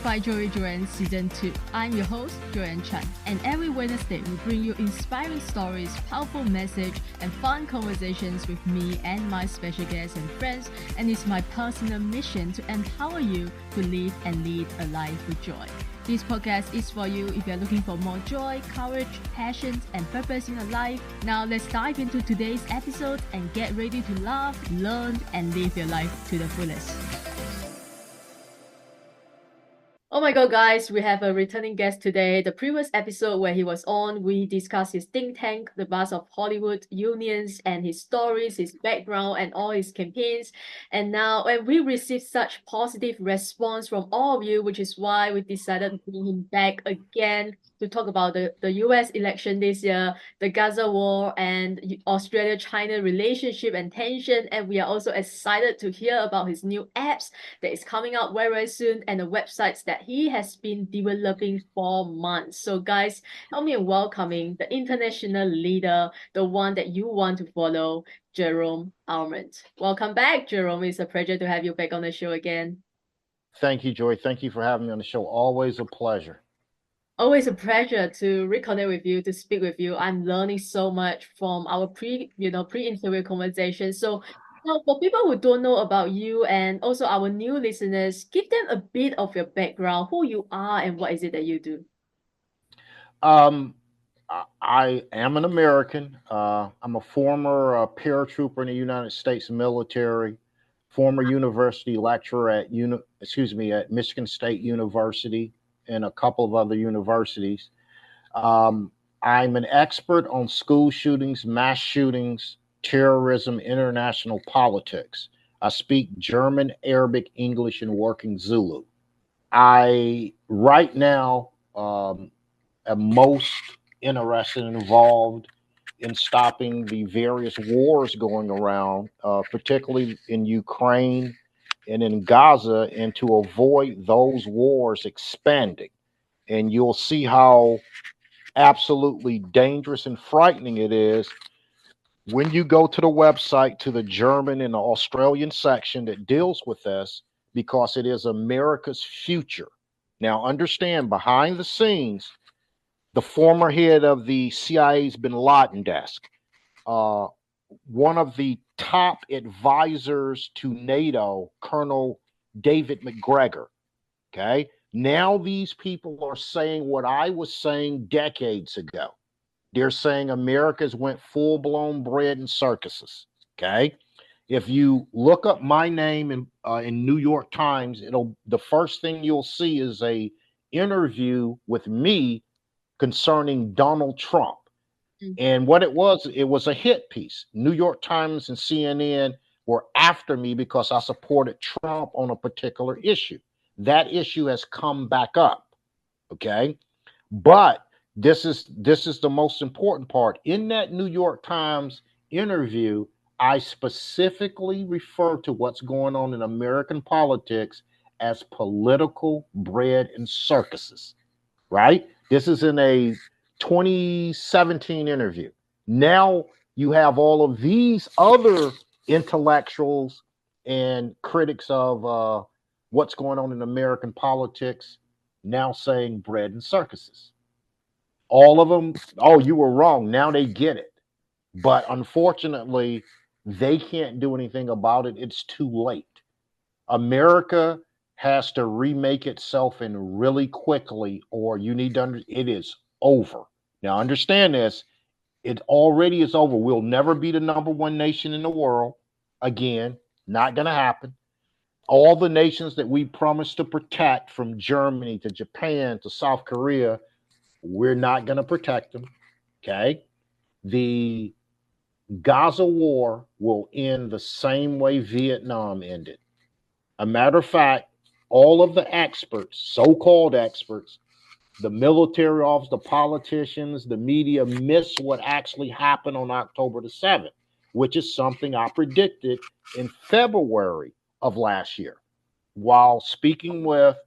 Inspire Joyan Season 2. I'm your host, Joyan Chan, and every Wednesday we bring you inspiring stories, powerful message, and fun conversations with me and my special guests and friends, and it's my personal mission to empower you to live and lead a life with joy. This podcast is for you if you're looking for more joy, courage, passion, and purpose in your life. Now let's dive into today's episode and get ready to laugh, learn, and live your life to the fullest. Oh my god, guys, we have a returning guest today. The previous episode where he was on, we discussed his think tank, the buzz of Hollywood unions, and his stories, his background, and all his campaigns. And now, and we received such positive response from all of you, which is why we decided to bring him back again to talk about the US election this year, the Gaza war, and Australia-China relationship and tension. And we are also excited to hear about his new apps that is coming out very, very soon, and the websites that he has been developing for months. So guys, help me in welcoming the international leader, the one that you want to follow, Jerome Almon. Welcome back, Jerome. It's a pleasure to have you back on the show again. Thank you, Joy. Thank you for having me on the show. Always a pleasure. Always a pleasure to reconnect with you, to speak with you. I'm learning so much from our pre-interview conversation. So now, for people who don't know about you and also our new listeners, give them a bit of your background, who you are, and what is it that you do. Um, I am an American. I'm a former paratrooper in the United States military, former university lecturer at Michigan State University and a couple of other universities. Um, I'm an expert on school shootings, mass shootings, terrorism, international politics. I speak German, Arabic, English, and working Zulu. I right now am most interested and involved in stopping the various wars going around, particularly in Ukraine and in Gaza, and to avoid those wars expanding. And you'll see how absolutely dangerous and frightening it is when you go to the website to the German and the Australian section that deals with this, because it is America's future. Now, understand, behind the scenes, the former head of the CIA's bin Laden desk, uh, one of the top advisors to NATO, Colonel David McGregor. Okay. Now these people are saying what I was saying decades ago. They're saying America's went full blown bread and circuses. Okay. If you look up my name in New York Times, the first thing you'll see is a interview with me concerning Donald Trump. And what it was a hit piece. New York Times and CNN were after me because I supported Trump on a particular issue. That issue has come back up. Okay. But this is the most important part. In that New York Times interview, I specifically refer to what's going on in American politics as political bread and circuses. Right? This is in a 2017 interview. Now you have all of these other intellectuals and critics of what's going on in American politics now saying bread and circuses. All of them, oh, you were wrong. Now they get it. But unfortunately, they can't do anything about it. It's too late. America has to remake itself and really quickly, or you need to it is over. Now understand this, it already is over. We'll never be the number one nation in the world again. Not going to happen. All the nations that we promised to protect, from Germany to Japan to South Korea, we're not going to protect them. Okay. The Gaza war will end the same way Vietnam ended. A matter of fact, all of the experts, so-called experts, the military officers, the politicians, the media miss what actually happened on October the 7th, which is something I predicted in February of last year while speaking with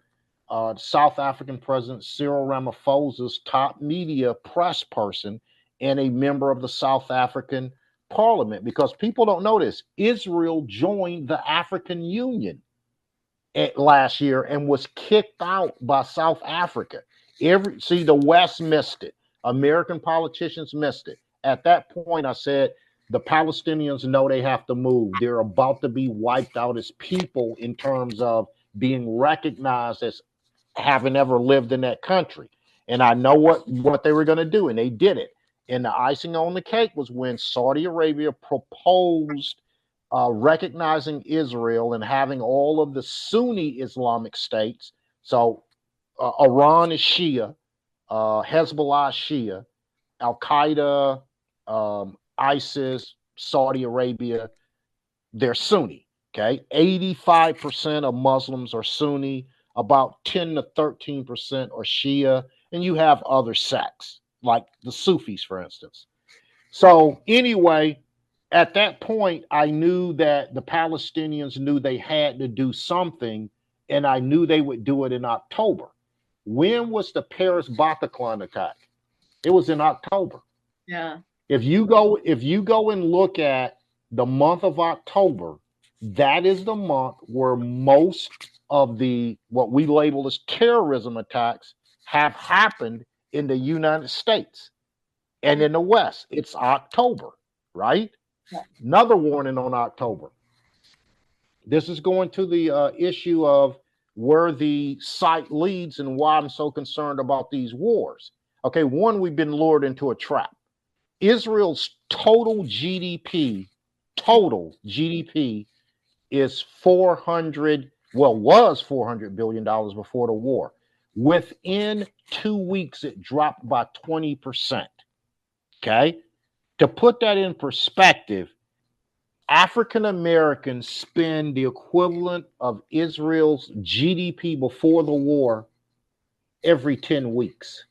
South African President Cyril Ramaphosa's top media press person and a member of the South African Parliament. Because people don't know this, Israel joined the African Union. last year and was kicked out by South Africa. The West missed it. American politicians missed it. At that point, I said the Palestinians know they have to move. They're about to be wiped out as people in terms of being recognized as having ever lived in that country. And I know what they were going to do, and they did it. And the icing on the cake was when Saudi Arabia proposed recognizing Israel and having all of the Sunni Islamic states. So Iran is Shia, Hezbollah is Shia, Al Qaeda, ISIS, Saudi Arabia, they're Sunni. Okay, 85% of Muslims are Sunni, about 10 to 13% are Shia, and you have other sects like the Sufis, for instance. So anyway, at that point, I knew that the Palestinians knew they had to do something, and I knew they would do it in October. When was the Paris Bataclan attack? It was in October. Yeah. If you go and look at the month of October, that is the month where most of the what we label as terrorism attacks have happened in the United States and in the West. It's October, right? Yeah. Another warning on October. This is going to the issue of where the site leads and why I'm so concerned about these wars. Okay, one, we've been lured into a trap. Israel's total GDP is 400, well, was $400 billion before the war. Within 2 weeks, it dropped by 20%. Okay. To put that in perspective, African Americans spend the equivalent of Israel's GDP before the war every 10 weeks.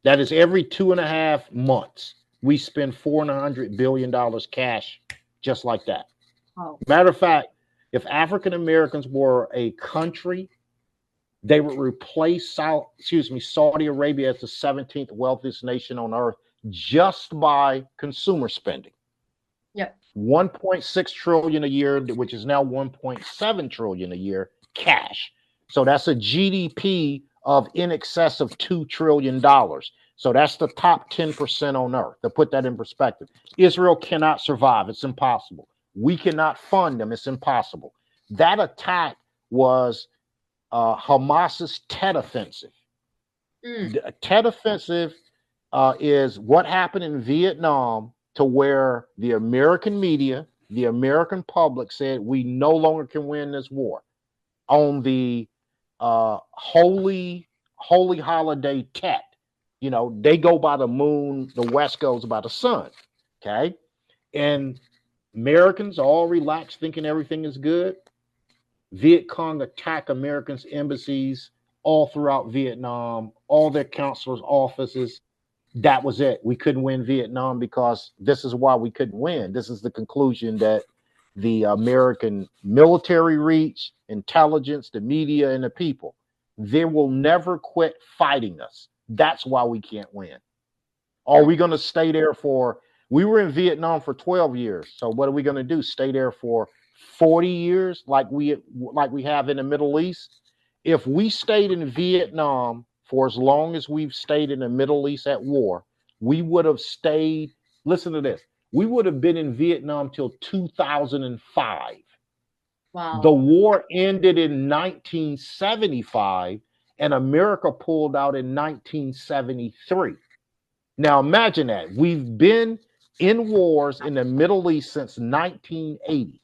That is every 2.5 months. We spend $400 billion cash just like that. Oh. Matter of fact, if African Americans were a country, they would replace Saudi Arabia as the 17th wealthiest nation on earth just by consumer spending. Yep. 1.6 trillion a year, which is now 1.7 trillion a year cash. So that's a GDP of in excess of $2 trillion. So that's the top 10% on earth. To put that in perspective, Israel cannot survive. It's impossible. We cannot fund them. It's impossible. That attack was Hamas's Tet Offensive. The Tet Offensive is what happened in Vietnam, to where the American media, the American public said we no longer can win this war. On the holy holiday Tet, you know, they go by the moon, the West goes by the sun. Okay. And Americans all relaxed, thinking everything is good. Viet Cong attack Americans' embassies all throughout Vietnam, all their consulars' offices. That was it. We couldn't win Vietnam because this is why we couldn't win. This is the conclusion that the American military reached, intelligence, the media, and the people. They will never quit fighting us. That's why we can't win. Are we going to stay there for, we were in Vietnam for 12 years. So what are we going to do? Stay there for 40 years like we have in the Middle East? If we stayed in Vietnam for as long as we've stayed in the Middle East at war, we would have stayed, listen to this, we would have been in Vietnam till 2005. Wow. The war ended in 1975 and America pulled out in 1973. Now imagine that. We've been in wars in the Middle East since 1980.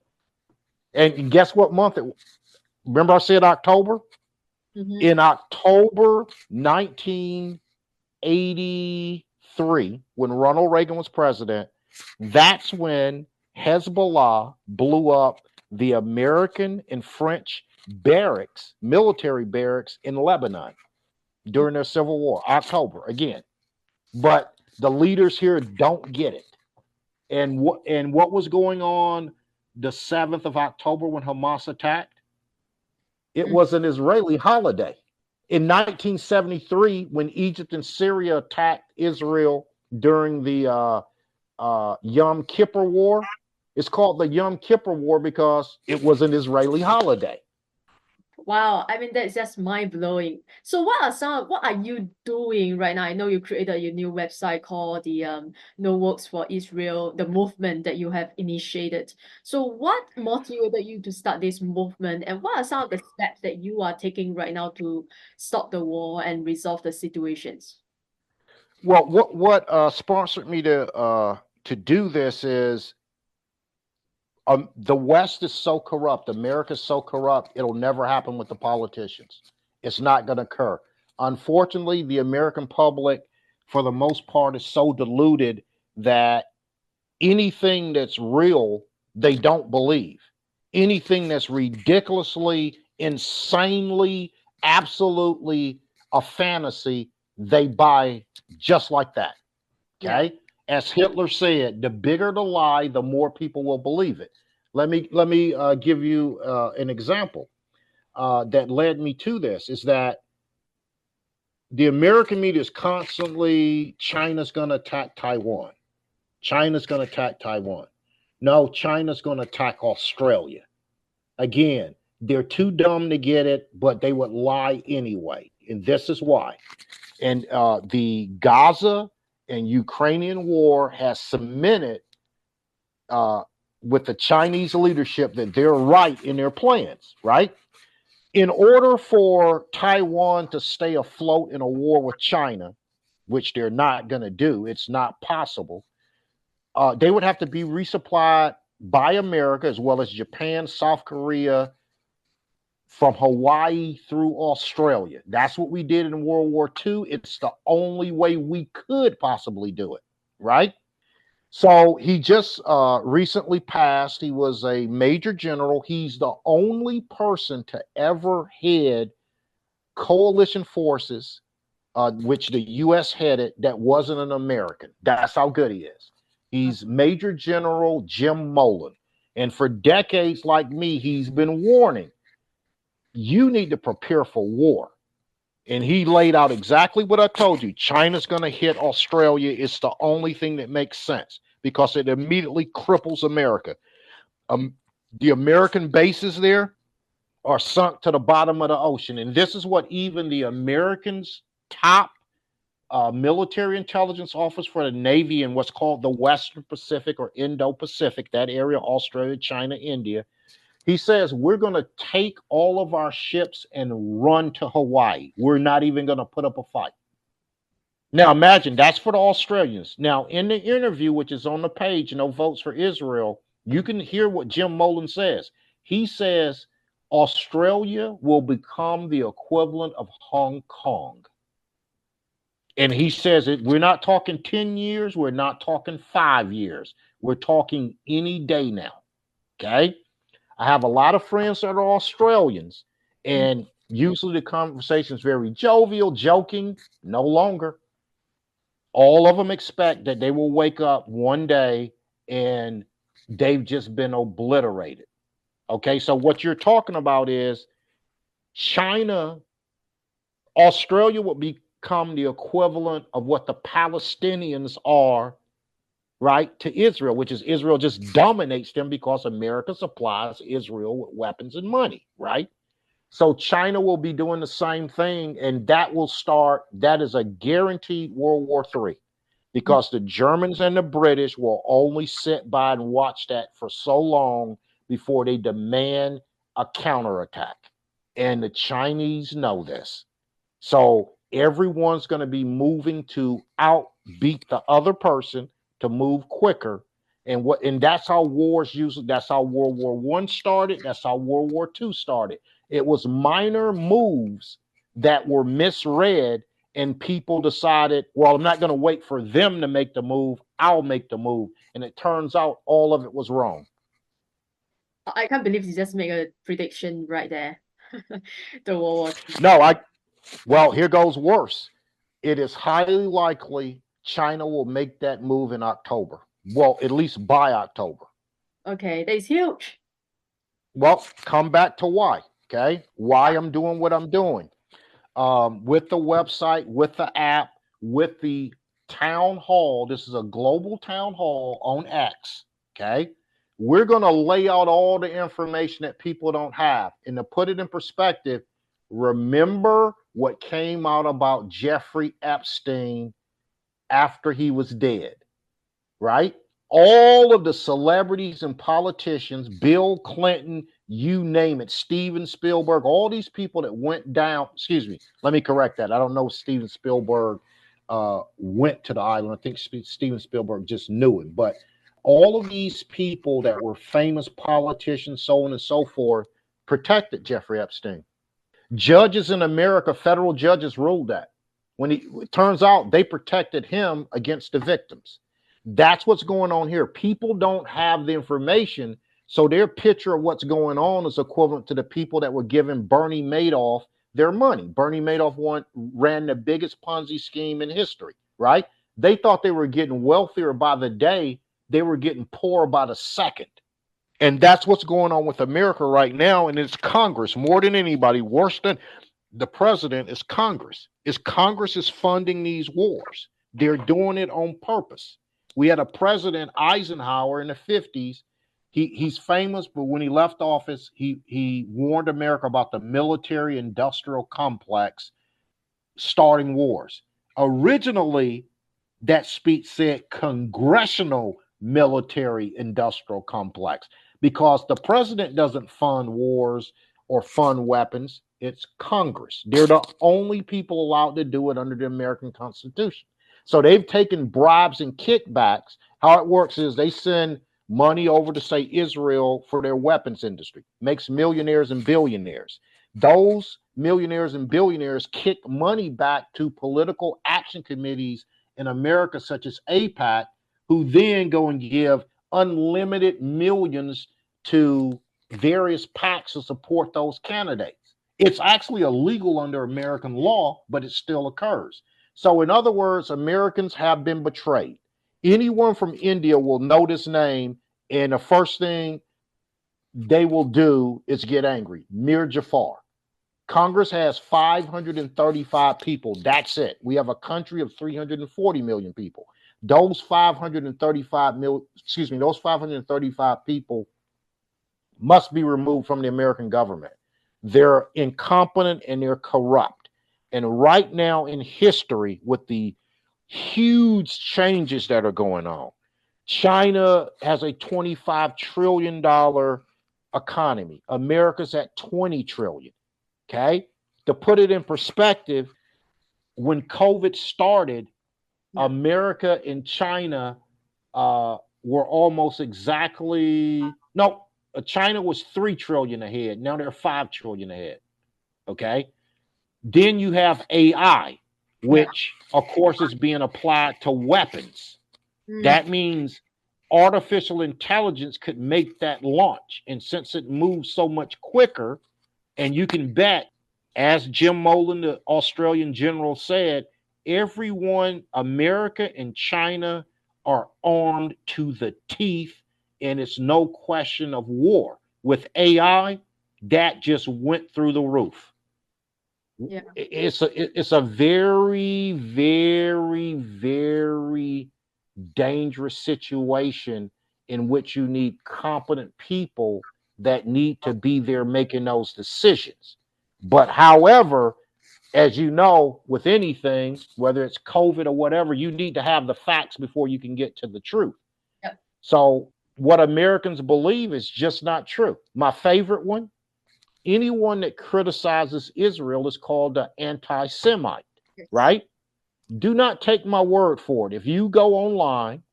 And guess what month it was? Remember I said October? Mm-hmm. In October 1983, when Ronald Reagan was president, that's when Hezbollah blew up the American and French barracks, military barracks in Lebanon during their civil war. October again. But the leaders here don't get it. And what was going on the 7th of October when Hamas attacked? It was an Israeli holiday. In 1973, when Egypt and Syria attacked Israel during the Yom Kippur War, it's called the Yom Kippur War because it was an Israeli holiday. Wow, I mean that's just mind-blowing. So what are you doing right now? I know you created your new website called the No Works for Israel, the movement that you have initiated. So what motivated you to start this movement, and what are some of the steps that you are taking right now to stop the war and resolve the situations? Well, what sponsored me to do this is the West is so corrupt, America's so corrupt, it'll never happen with the politicians. It's not going to occur. Unfortunately, the American public, for the most part, is so deluded that anything that's real, they don't believe. Anything that's ridiculously, insanely, absolutely a fantasy, they buy just like that. Yeah. Okay. As Hitler said, the bigger the lie, the more people will believe it. Let me give you an example that led me to this. Is that the American media is constantly China's going to attack Taiwan. China's going to attack Taiwan. No, China's going to attack Australia. Again, they're too dumb to get it, but they would lie anyway. And this is why. And the Gaza and Ukrainian war has cemented uh, with the Chinese leadership that they're right in their plans, right? In order for Taiwan to stay afloat in a war with China, which they're not going to do, it's not possible. They would have to be resupplied by America as well as Japan, South Korea, from Hawaii through Australia. That's what we did in World War II. It's the only way we could possibly do it, right? So he just recently passed. He was a major general. He's the only person to ever head coalition forces, which the U.S. headed, that wasn't an American. That's how good he is. He's Major General Jim Mullen. And for decades, like me, he's been warning, you need to prepare for war. And he laid out exactly what I told you. China's going to hit Australia. It's the only thing that makes sense because it immediately cripples America. Um, the American bases there are sunk to the bottom of the ocean. And this is what even the Americans' top military intelligence office for the Navy in what's called the Western Pacific or Indo-Pacific, that area, Australia, China, India. He says, we're going to take all of our ships and run to Hawaii. We're not even going to put up a fight. Now, imagine that's for the Australians. Now, in the interview, which is on the page, Votes for Israel, you can hear what Jim Mullen says. He says, Australia will become the equivalent of Hong Kong. And he says it, we're not talking 10 years, we're not talking 5 years. We're talking any day now. Okay? I have a lot of friends that are Australians, and usually the conversation is very jovial, joking. No longer. All of them expect that they will wake up one day and they've just been obliterated. Okay, so what you're talking about is China, Australia will become the equivalent of what the Palestinians are, right, to Israel, which is Israel just dominates them because America supplies Israel with weapons and money, right? So China will be doing the same thing, and that will start, that is a guaranteed World War III, because the Germans and the British will only sit by and watch that for so long before they demand a counterattack. And the Chinese know this. So everyone's going to be moving to outbeat the other person to move quicker. And that's how wars usually, that's how World War One started, that's how World War II started. It was minor moves that were misread, and people decided, well, I'm not going to wait for them to make the move, I'll make the move. And it turns out all of it was wrong. I can't believe you just make a prediction right there. The World War III. No, well, here goes worse. It is highly likely China will make that move in October. Well, at least by October. Okay, that is huge. Well, come back to why. Okay, why I'm doing what I'm doing. With the website, with the app, with the town hall. This is a global town hall on X. Okay, We're going to lay out all the information that people don't have. And to put it in perspective, remember what came out about Jeffrey Epstein after he was dead, right? All of the celebrities and politicians, Bill Clinton, you name it, Steven Spielberg, all these people that went down, excuse me, let me correct that. I don't know if Steven Spielberg went to the island. I think Steven Spielberg just knew it. But all of these people that were famous politicians, so on and so forth, protected Jeffrey Epstein. Judges in America, federal judges ruled that. It turns out they protected him against the victims. That's what's going on here. People don't have the information, so their picture of what's going on is equivalent to the people that were giving Bernie Madoff their money. Bernie Madoff ran the biggest Ponzi scheme in history, right? They thought they were getting wealthier by the day. They were getting poorer by the second. And that's what's going on with America right now. And it's Congress more than anybody, worse than the president is Congress. Congress is funding these wars. They're doing it on purpose. We had a president, Eisenhower, in the 50s. He's famous, but when he left office, he warned America about the military industrial complex starting wars. Originally, that speech said congressional military industrial complex, because the president doesn't fund wars or fund weapons. It's Congress. They're the only people allowed to do it under the American Constitution. So they've taken bribes and kickbacks. How it works is they send money over to, say, Israel for their weapons industry, makes millionaires and billionaires. Those millionaires and billionaires kick money back to political action committees in America, such as AIPAC, who then go and give unlimited millions to various PACs to support those candidates. It's actually illegal under American law, but it still occurs. So in other words, Americans have been betrayed. Anyone from India will know this name, and the first thing they will do is get angry. Mir Jafar. Congress has 535 people. That's it. We have a country of 340 million people. Those 535 people must be removed from the American government. They're incompetent and they're corrupt. And right now in history, with the huge changes that are going on, China has a $25 trillion economy. America's at 20 trillion. Okay. To put it in perspective, when COVID started, America and China were almost exactly, no, China was 3 trillion ahead. Now they're 5 trillion ahead. Okay. Then you have AI, which of course is being applied to weapons. That means artificial intelligence could make that launch. And since it moves so much quicker, and you can bet, as Jim Molan, the Australian general, said, everyone, America and China, are armed to the teeth, and it's no question of war. With AI, that just went through the roof. Yeah. It's a very, very, very dangerous situation in which you need competent people that need to be there making those decisions. But however, as you know, with anything, whether it's COVID or whatever, you need to have the facts before you can get to the truth. Yep. So what Americans believe is just not true. My favorite one, anyone that criticizes Israel is called an anti-Semite, right? Do not take my word for it. If you go online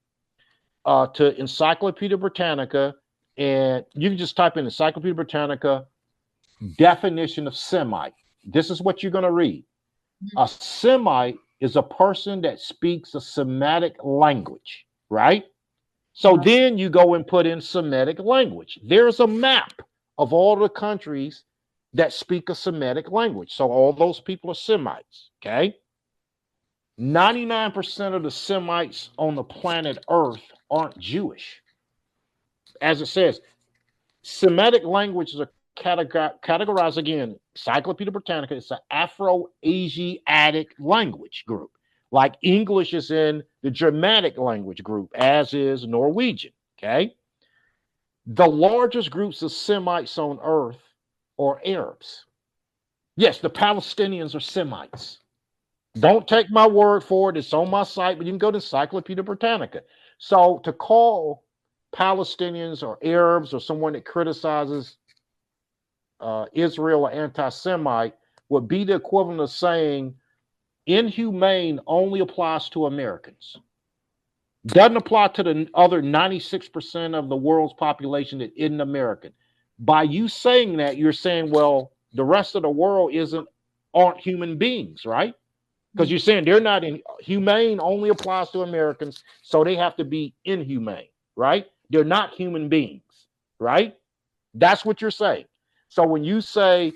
to Encyclopedia Britannica, and you can just type in Encyclopedia Britannica definition of Semite. This is what you're going to read. A Semite is a person that speaks a Semitic language, right? So then you go and put in Semitic language. There's a map of all the countries that speak a Semitic language. So all those people are Semites, okay? 99% of the Semites on the planet Earth aren't Jewish. As it says, Semitic languages are categorized, again, Encyclopedia Britannica, it's an Afro-Asiatic language group. Like English is in the Germanic language group, as is Norwegian, okay? The largest groups of Semites on earth are Arabs. Yes, the Palestinians are Semites. Don't take my word for it. It's on my site, but you can go to Encyclopedia Britannica. So to call Palestinians or Arabs or someone that criticizes Israel or anti-Semite would be the equivalent of saying inhumane only applies to Americans. Doesn't apply to the other 96% of the world's population that isn't American. By you saying that, you're saying, well, the rest of the world aren't human beings, right? Because you're saying they're not humane only applies to Americans, so they have to be inhumane, right? They're not human beings, right? That's what you're saying. So when you say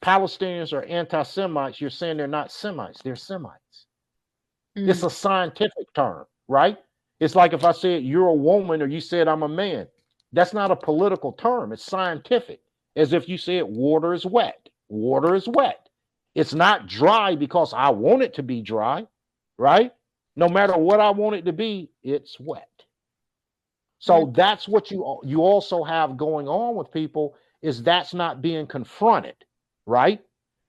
Palestinians are anti-Semites, you're saying they're not Semites, they're Semites. It's a scientific term, right? It's like if I said you're a woman or you said I'm a man. That's not a political term. It's scientific. As if you said water is wet. Water is wet. It's not dry because I want it to be dry, right? No matter what I want it to be, it's wet. So that's what you also have going on with people is that's not being confronted, right?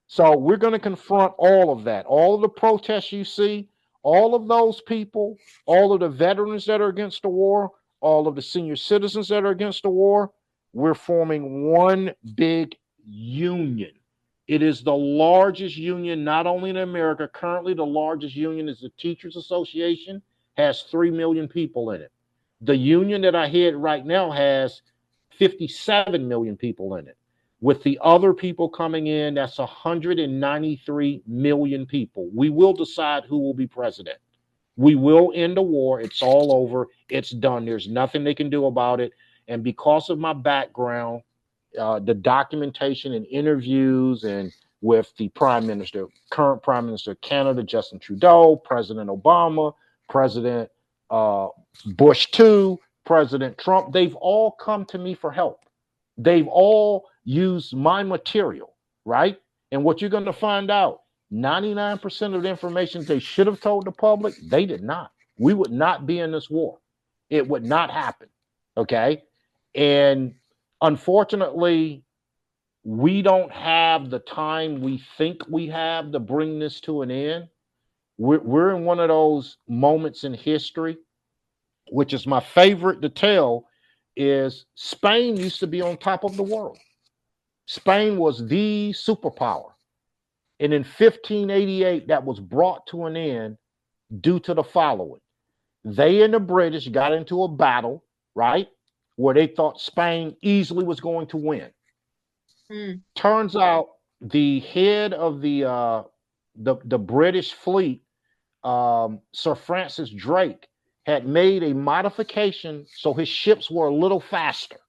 So we're going to confront all of that. All of the protests you see, all of those people, all of the veterans that are against the war, all of the senior citizens that are against the war, we're forming one big union. It is the largest union, not only in America. Currently, the largest union is the Teachers Association, has 3 million people in it. The union that I head right now has 57 million people in it. With the other people coming in, that's 193 million people. We will decide who will be president. We will end the war. It's all over. It's done. There's nothing they can do about it. And because of my background, the documentation and interviews and with the prime minister, current prime minister of Canada, Justin Trudeau, President Obama, President Bush too, President Trump, they've all come to me for help. They've all used my material, right? And what you're going to find out, 99% of the information they should have told the public, they did not. We would not be in this war. It would not happen. Okay. And unfortunately, we don't have the time we think we have to bring this to an end. We're in one of those moments in history, which is my favorite to tell, is Spain used to be on top of the world. Spain was the superpower. And in 1588, that was brought to an end due to the following. They and the British got into a battle, right? Where they thought Spain easily was going to win. Turns out the head of the British fleet, Sir Francis Drake, had made a modification so his ships were a little faster.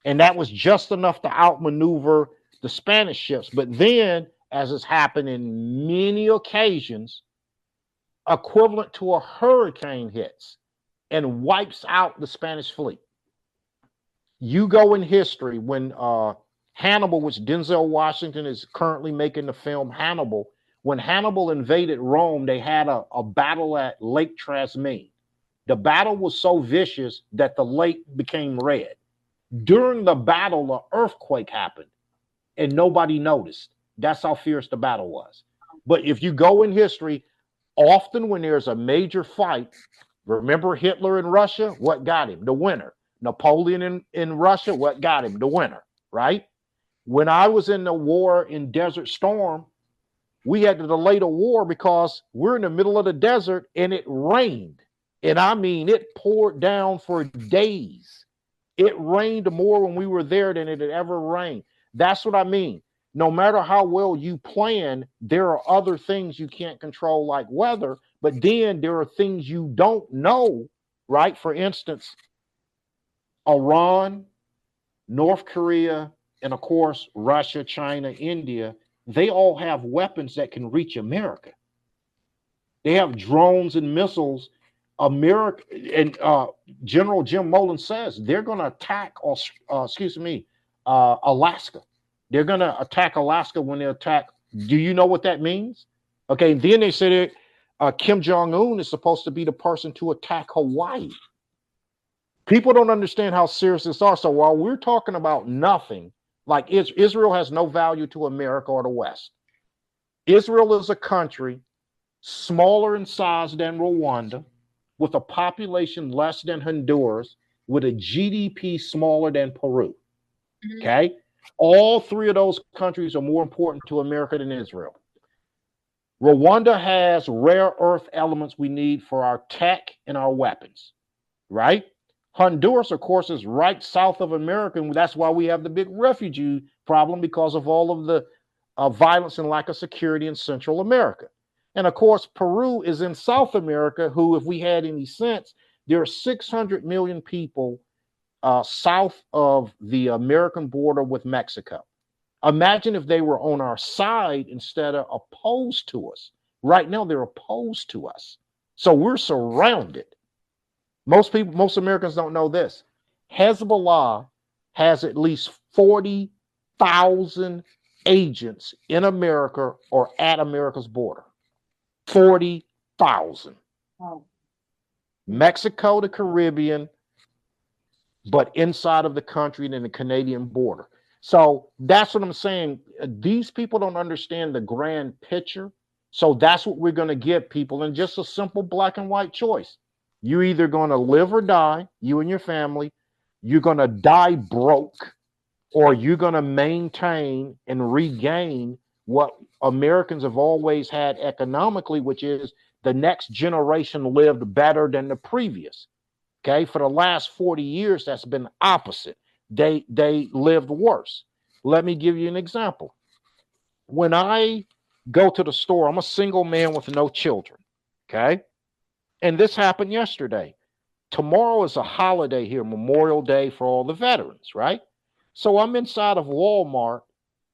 And that was just enough to outmaneuver the Spanish ships. But then, as has happened in many occasions, equivalent to a hurricane hits and wipes out the Spanish fleet. You go in history when Hannibal, which Denzel Washington is currently making the film Hannibal, when Hannibal invaded Rome, they had a battle at Lake Trasimene. The battle was so vicious that the lake became red. During the battle, an earthquake happened and nobody noticed. That's how fierce the battle was. But if you go in history, often when there's a major fight, remember Hitler in Russia? What got him? The winner. Napoleon in Russia? What got him? The winner, right? When I was in the war in Desert Storm, we had to delay the war because we're in the middle of the desert and it rained. And I mean, it poured down for days. It rained more when we were there than it had ever rained. That's what I mean. No matter how well you plan, there are other things you can't control, like weather, but then there are things you don't know, right? For instance, Iran, North Korea, and of course, Russia, China, India, they all have weapons that can reach America. They have drones and missiles. America and General Jim Mullen says they're going to attack, Alaska. They're going to attack Alaska when they attack. Do you know what that means? Okay, and then they said Kim Jong-un is supposed to be the person to attack Hawaii. People don't understand how serious this are. So while we're talking about nothing, like Israel has no value to America or the West. Israel is a country smaller in size than Rwanda, with a population less than Honduras, with a GDP smaller than Peru. Mhm. Okay. All three of those countries are more important to America than Israel. Rwanda has rare earth elements we need for our tech and our weapons, right? Honduras, of course, is right south of America, and that's why we have the big refugee problem because of all of the violence and lack of security in Central America. And of course, Peru is in South America, who, if we had any sense, there are 600 million people south of the American border with Mexico. Imagine if they were on our side instead of opposed to us. Right now, they're opposed to us. So we're surrounded. Most Americans don't know this. Hezbollah has at least 40,000 agents in America or at America's border. 40,000. Wow. Mexico, the Caribbean, but inside of the country and in the Canadian border. So that's what I'm saying. These people don't understand the grand picture. So that's what we're going to give people in just a simple black and white choice. You're either going to live or die, you and your family. You're going to die broke, or you're going to maintain and regain what Americans have always had economically, which is the next generation lived better than the previous. Okay, for the last 40 years, that's been opposite. They lived worse. Let me give you an example. When I go to the store, I'm a single man with no children. Okay, and this happened yesterday. Tomorrow is a holiday here, Memorial Day for all the veterans, right? So I'm inside of Walmart,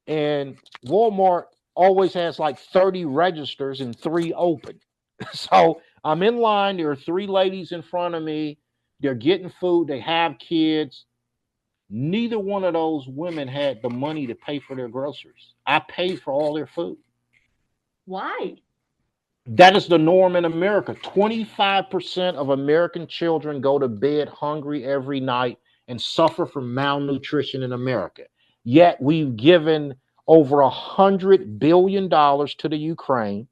and Walmart always has like 30 registers and 3 open. So I'm in line. There are 3 ladies in front of me. They're getting food. They have kids. Neither one of those women had the money to pay for their groceries. I paid for all their food. Why? That is the norm in America. 25% of American children go to bed hungry every night and suffer from malnutrition in America. Yet we've given over $100 billion to the Ukraine.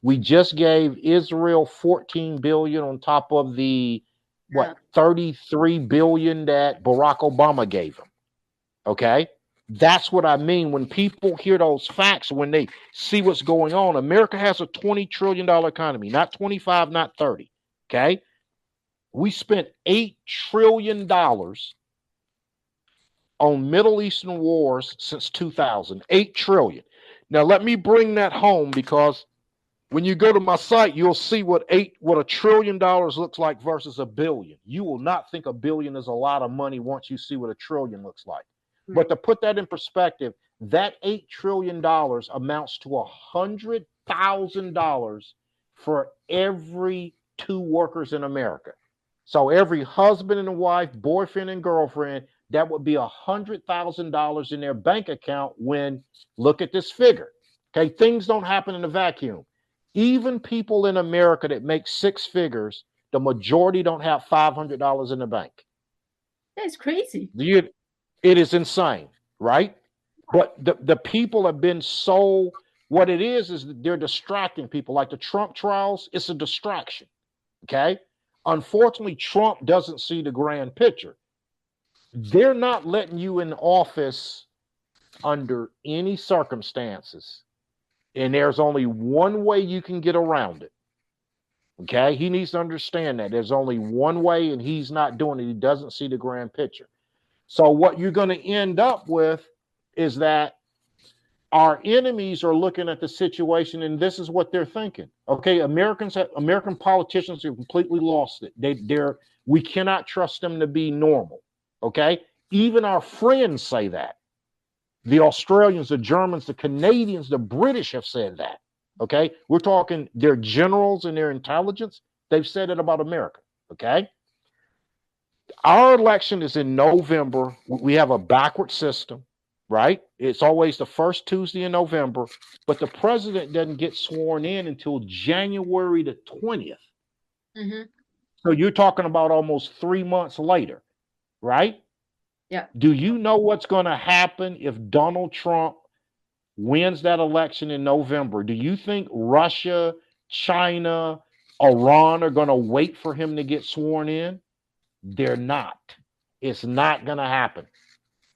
We just gave Israel 14 billion on top of the Yeah. 33 billion that Barack Obama gave them. Okay? That's what I mean when people hear those facts, when they see what's going on. America has a $20 trillion economy, not 25, not 30. Okay? We spent $8 trillion on Middle Eastern wars since 2000. 8 trillion. Now let me bring that home, because when you go to my site, you'll see what $1 trillion looks like versus a billion. You will not think a billion is a lot of money once you see what a trillion looks like. But to put that in perspective, that $8 trillion amounts to $100,000 for every 2 workers in America. So every husband and wife, boyfriend and girlfriend, that would be $100,000 in their bank account. When, look at this figure. Okay, things don't happen in a vacuum. Even people in America that make 6 figures, the majority don't have $500 in the bank. That's crazy. It is insane, right? But the people have been so, what it is they're distracting people. Like the Trump trials, it's a distraction. Okay. Unfortunately, Trump doesn't see the grand picture. They're not letting you in office under any circumstances. And there's only one way you can get around it. Okay. He needs to understand that there's only one way, and he's not doing it. He doesn't see the grand picture. So what you're going to end up with is that our enemies are looking at the situation, and this is what they're thinking. Okay, American politicians have completely lost it. We cannot trust them to be normal. Okay, even our friends say that. The Australians, the Germans, the Canadians, the British have said that. Okay, we're talking their generals and their intelligence. They've said it about America. Okay, our election is in November. We have a backward system, right? It's always the first Tuesday in November, but the president doesn't get sworn in until January the 20th. Mm-hmm. So you're talking about almost 3 months later, right? Yeah. Do you know what's going to happen if Donald Trump wins that election in November? Do you think Russia, China, Iran are going to wait for him to get sworn in? They're not. It's not going to happen.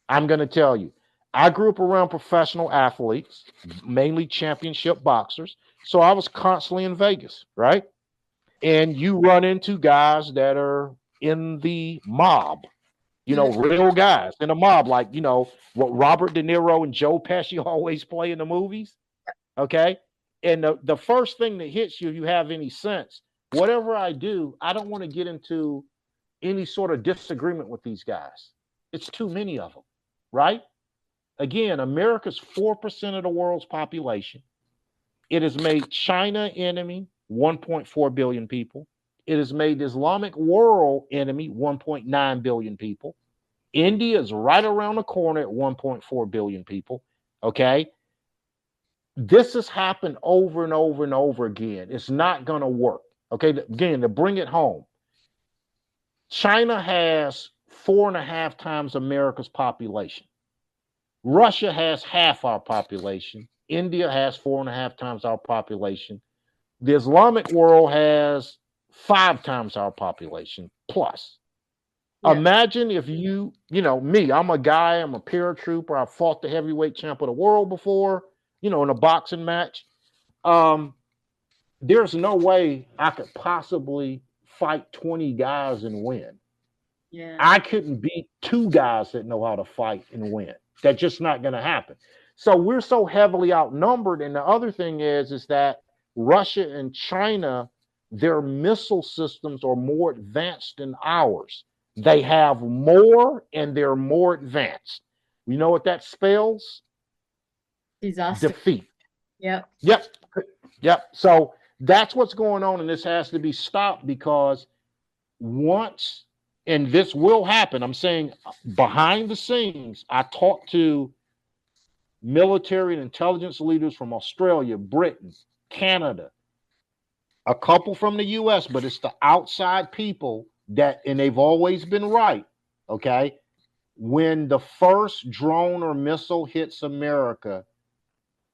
I'm going to tell you. I grew up around professional athletes, mainly championship boxers. So I was constantly in Vegas, right? And you run into guys that are in the mob, real guys in a mob, like, what Robert De Niro and Joe Pesci always play in the movies. Okay. And the first thing that hits you, if you have any sense, whatever I do, I don't want to get into any sort of disagreement with these guys. It's too many of them, right? Again, America's 4% of the world's population. It has made China enemy, 1.4 billion people. It has made the Islamic world enemy, 1.9 billion people. India is right around the corner at 1.4 billion people. Okay. This has happened over and over and over again. It's not going to work. Okay. Again, to bring it home, China has 4.5 times America's population. Russia has half our population. India has 4.5 times our population. The Islamic world has 5 times our population plus. Yeah. Imagine if me, I'm a guy, I'm a paratrooper. I fought the heavyweight champ of the world before, in a boxing match. There's no way I could possibly fight 20 guys and win. Yeah. I couldn't beat 2 guys that know how to fight and win. That's just not going to happen. So we're so heavily outnumbered. And the other thing is that Russia and China, their missile systems are more advanced than ours. They have more and they're more advanced. You know what that spells? Disaster. Defeat. Yep. Yep. So that's what's going on. And this has to be stopped because once, and this will happen, I'm saying behind the scenes, I talked to military and intelligence leaders from Australia, Britain, Canada, a couple from the US, but it's the outside people and they've always been right. Okay. When the first drone or missile hits America,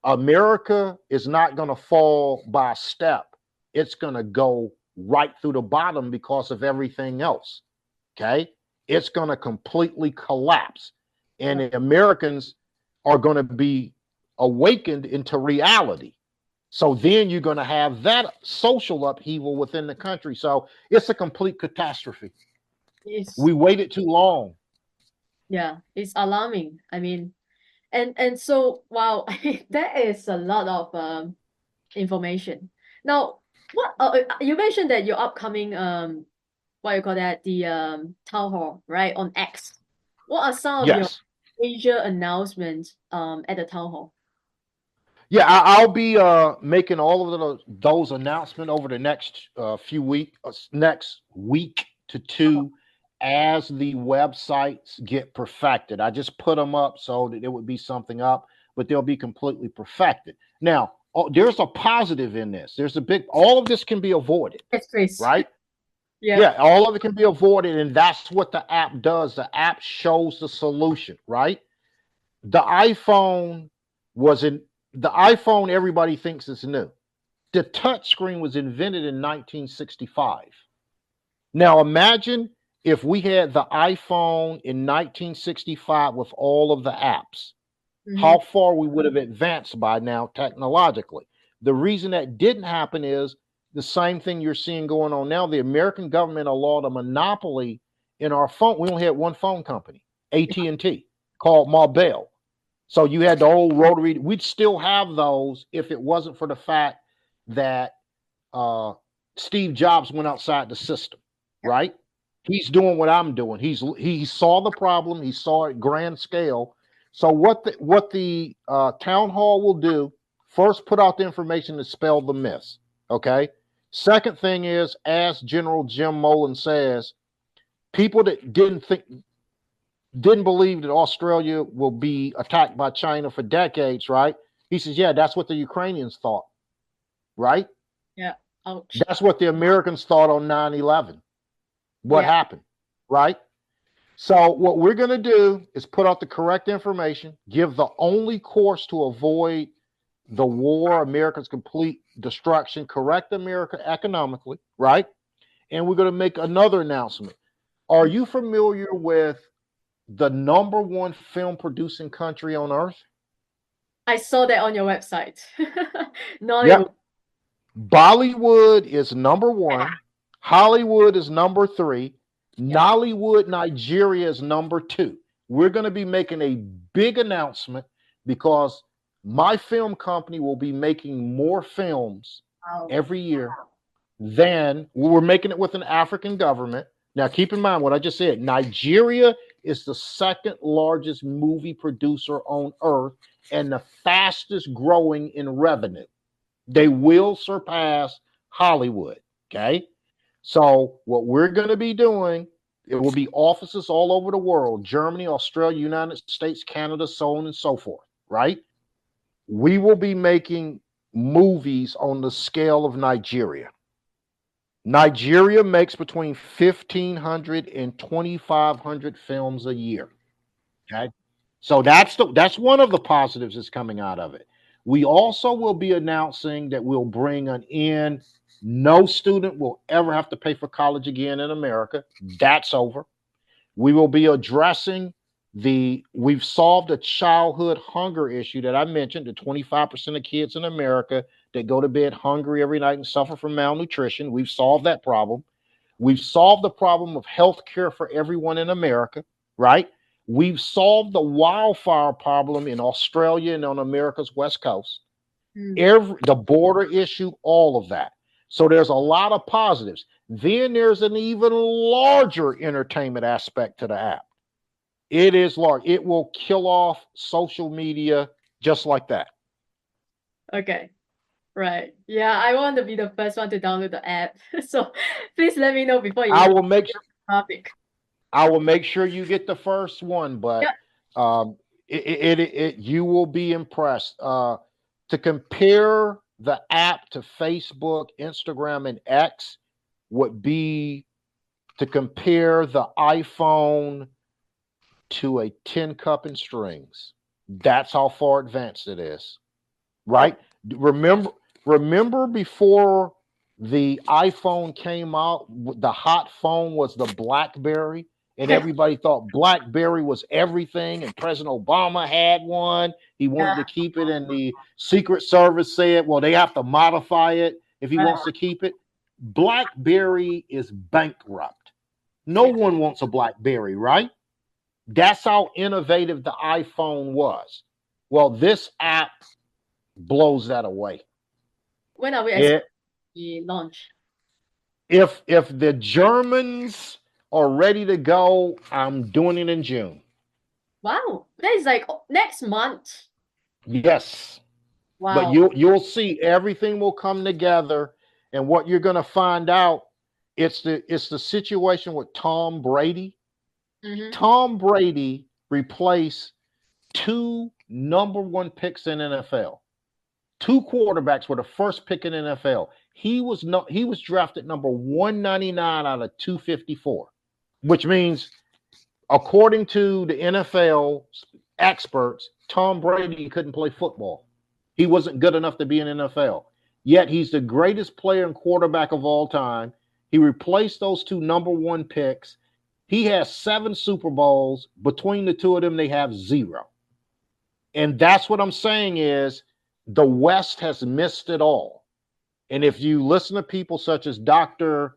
America is not going to fall by a step. It's going to go right through the bottom because of everything else. Okay. It's going to completely collapse. And the Americans are going to be awakened into reality. So then you're going to have that social upheaval within the country. So it's a complete catastrophe. We waited too long. Yeah, it's alarming. I mean, and so wow, that is a lot of information. Now, what you mentioned that your upcoming what you call that, the town hall, right, on X. What are some of your major announcements at the town hall? Yeah, I'll be making all of those announcements over the next next week to 2, as the websites get perfected. I just put them up so that it would be something up, but they'll be completely perfected. Now, there's a positive in this. All of this can be avoided. Yes, Chris. Right? Yeah, all of it can be avoided, and that's what the app does. The app shows the solution, right? The iPhone, everybody thinks it's new. The touchscreen was invented in 1965. Now imagine if we had the iPhone in 1965 with all of the apps, how far we would have advanced by now technologically. The reason that didn't happen is the same thing you're seeing going on now. The American government allowed a monopoly in our phone. We only had one phone company, AT&T, called Mobile. So you had the old rotary. We'd still have those if it wasn't for the fact that Steve Jobs went outside the system, right? He's doing what I'm doing. He saw the problem. He saw it grand scale. So what the town hall will do, first put out the information to spell the myths, okay? Second thing is, as General Jim Mullen says, people that didn't believe that Australia will be attacked by China for decades, right? He says, yeah, that's what the Ukrainians thought, right? Yeah. Ouch. That's what the Americans thought on 9/11. what happened, right? So what we're going to do is put out the correct information, give the only course to avoid the war, America's complete destruction, correct America economically, right? And we're going to make another announcement. Are you familiar with the #1 film producing country on earth? I saw that on your website. Nollywood. Yep. Bollywood is #1. Hollywood is #3. Nollywood, Nigeria is #2. We're going to be making a big announcement because my film company will be making more films every year than we're making it with an African government. Now, keep in mind what I just said. Nigeria is the second largest movie producer on earth and the fastest growing in revenue. They will surpass Hollywood. Okay. So, what we're going to be doing, it will be offices all over the world: Germany, Australia, United States, Canada, so on and so forth. Right. We will be making movies on the scale of Nigeria. Nigeria makes between 1,500 and 2,500 films a year. Okay. So that's one of the positives that's coming out of it. We also will be announcing that we'll bring an in. No student will ever have to pay for college again in America. That's over. We will be addressing we've solved a childhood hunger issue that I mentioned, the 25% of kids in America that go to bed hungry every night and suffer from malnutrition. We've solved that problem. We've solved the problem of health care for everyone in America, right? We've solved the wildfire problem in Australia and on America's West Coast. The border issue, all of that. So there's a lot of positives. Then there's an even larger entertainment aspect to the app. It is large. It will kill off social media just like that. Okay. Right. Yeah, I want to be the first one to download the app. So please let me know before you I even will make topic. I will make sure you get the first one, but you will be impressed. To compare the app to Facebook, Instagram, and X would be to compare the iPhone to a tin cup and strings. That's how far advanced it is, right? Remember before the iPhone came out, the hot phone was the BlackBerry, and everybody thought BlackBerry was everything. And President Obama had one. He wanted to keep it, and the Secret Service said, well, they have to modify it if he wants to keep it. BlackBerry is bankrupt. No one wants a BlackBerry, right? That's how innovative the iPhone was. Well, this app blows that away. When are we expecting the launch? If the Germans are ready to go, I'm doing it in June. Wow, that is like next month. Yes. Wow. But you'll see everything will come together, and what you're going to find out, it's the situation with Tom Brady. Tom Brady replaced 2 #1 picks in NFL. 2 quarterbacks were the first pick in NFL. He was drafted number 199 out of 254, which means, according to the NFL experts, Tom Brady couldn't play football. He wasn't good enough to be in NFL. Yet he's the greatest player and quarterback of all time. He replaced those 2 #1 picks. He has 7 Super Bowls. Between the two of them, they have 0. And that's what I'm saying is the West has missed it all. And if you listen to people such as Gerhard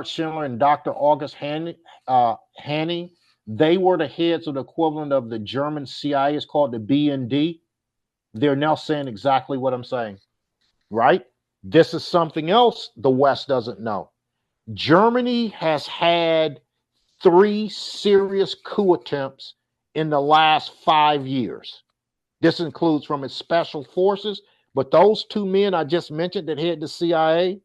Schindler and Dr. August Hanning, they were the heads of the equivalent of the German CIA. It's called the BND. They're now saying exactly what I'm saying, right? This is something else the West doesn't know. Germany has had 3 serious coup attempts in the last 5 years. This includes from its special forces, but those 2 men I just mentioned that head the CIA,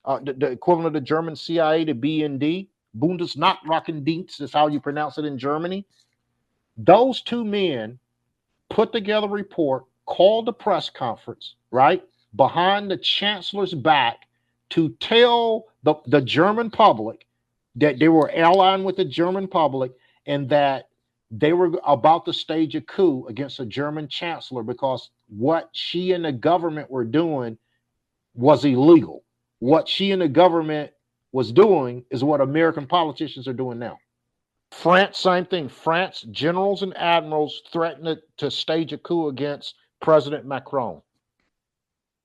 the equivalent of the German CIA, the BND, Bundesnachrichtendienst is how you pronounce it in Germany. Those 2 men put together a report, called a press conference, right, behind the chancellor's back, to tell the German public that they were allying with the German public and that they were about to stage a coup against the German chancellor because what she and the government were doing was illegal. What she and the government was doing is what American politicians are doing now. France, same thing. France generals and admirals threatened to stage a coup against President Macron.